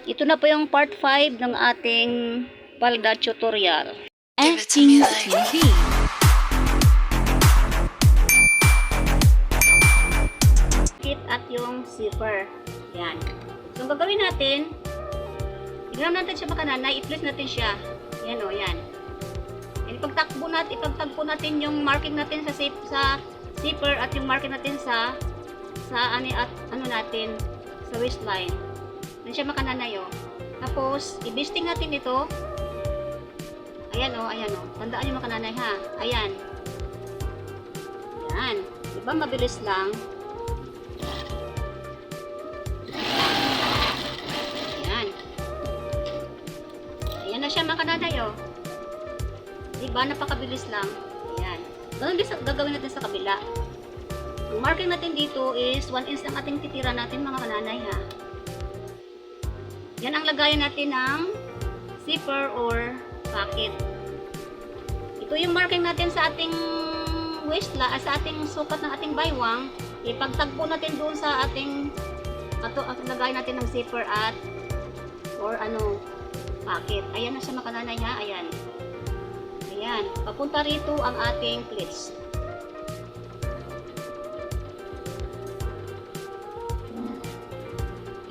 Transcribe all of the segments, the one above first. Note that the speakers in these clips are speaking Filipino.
Ito na po yung part 5 ng ating palda tutorial. FG TV. Kit at yung zipper. Yan. So, ang gagawin natin, tignan natin siya makananay, i-place natin siya. Yan o, yan. Ipagtagpo natin yung marking natin sa zipper at yung marking natin sa ano natin, sa waistline. Yan siya makananay o. Tapos, i-bisting natin ito. Ayan o, ayan o. Tandaan nyo makananay ha. Ayan. Ayan. Diba mabilis lang? Ayan. Ayan na siya makananay o. Diba? Napakabilis lang. Ayan. Ganun din gagawin natin sa kabila. Ang marking natin dito is 1 inch ang ating titira natin mga kananay ha. Yan ang lagayan natin ng zipper or pocket. Ito yung marking natin sa ating waistline, sa ating sukat ng ating baywang. Ipagtagpo natin doon sa ating lagayan natin ng zipper at or pocket. Ayan na siya makananay ha. Ayan. Ayan. Papunta rito ang ating pleats.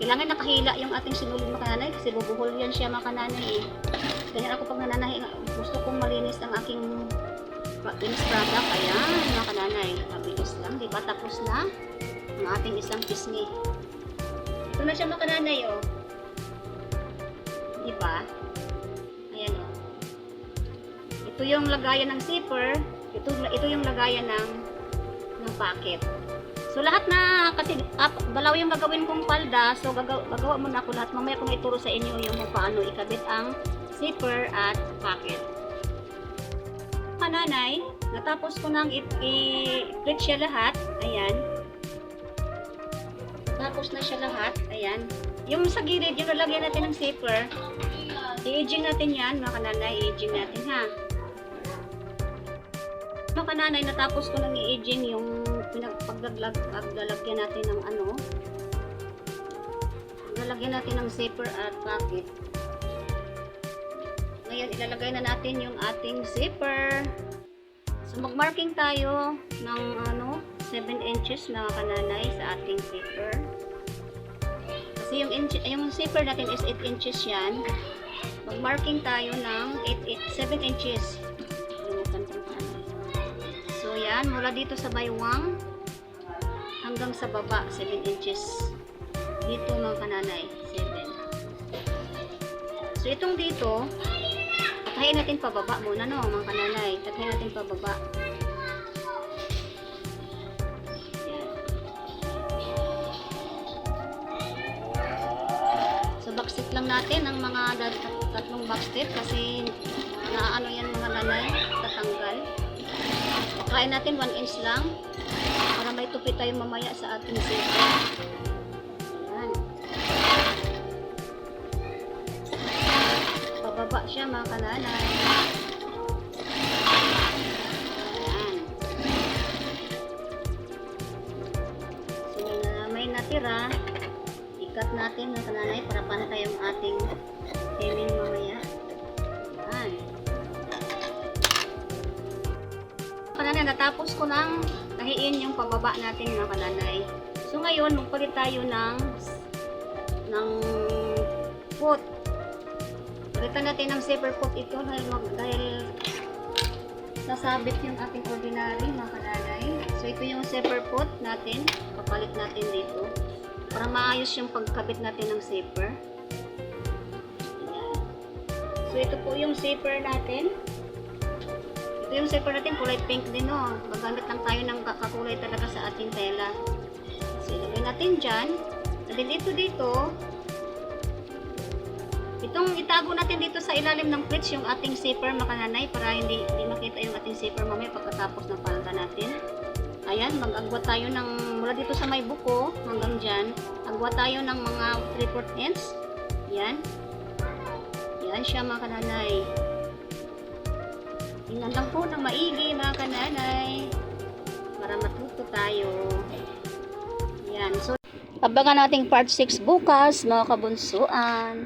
Kailangan nakahila yung ating sinulid makananay kasi bubuhol yan siya makananay eh. Ganyan ako pag nananay, gusto kong malinis ang aking finished product. Ayan makananay, mabilis lang, diba? Tapos na ang ating isang pisngi. Ito na siya makananay oh. Diba? Ayan oh. Ito yung lagayan ng zipper, ito yung lagayan ng pocket. So lahat na, kasi dalawa yung gagawin kong palda, so gagawa muna ako lahat. Mamaya kung ituro sa inyo yung paano ikabit ang zipper at pocket. Kananay, natapos ko nang i-split siya lahat. Ayan. Tapos na siya lahat. Ayan. Yung sa gilid, yung lalagyan natin ng zipper, i-edging natin yan, mga kananay, i-edging natin ha. Mga kananay, natapos ko nang i-edging yung paglalagyan natin ng lalagyan natin ng zipper at pocket. Ngayon ilalagay na natin yung ating zipper. So magmarking tayo ng 7 inches mga kananay sa ating zipper. Kasi yung zipper natin is 8 inches yan. Magmarking tayo ng 7 inches. So yan, mula dito sa baywang hanggang sa baba, 7 inches. Dito mga kananay, 7. So itong dito, tatahin natin pababa muna mga kananay. Tatahin natin pababa. Yan. So backstitch lang natin ang mga tatlong backstitch kasi naano yan mga kananay, tatanggal. Pakain natin 1 inch lang para may tupi tayo mamaya sa ating zipper. Ayan. Pababa siya mga kananay. Ayan. So may natira, ikat natin mga kananay para pantay yung ating hemming mamaya. Ayan. Kananay, natapos ko nang tahiin yung pababa natin mga kananay. So ngayon, magpalit tayo ng foot. Palitan natin ng zipper foot ito dahil sasabit yung ating ordinary mga kananay. So ito yung zipper foot natin. Papalit natin dito para maayos yung pagkabit natin ng zipper. Ayan. So ito po yung zipper natin. Ito yung zipper natin, kulay pink din Magamit lang tayo ng kakulay talaga sa ating tela. So ilagay natin dyan. And then dito, itong itago natin dito sa ilalim ng pleats yung ating zipper makananay para hindi makita yung ating zipper mamaya pagkatapos ng palda natin. Ayan, mag-agwa tayo mula dito sa may buko hanggang dyan. Agwa tayo ng mga 3/4 inch. Yan. Yan siya mga kananay. Tingnan lang po ng maigi mga kananay para matuto tayo. Yan. So Abangan nating part 6 bukas, mga kabunsuan.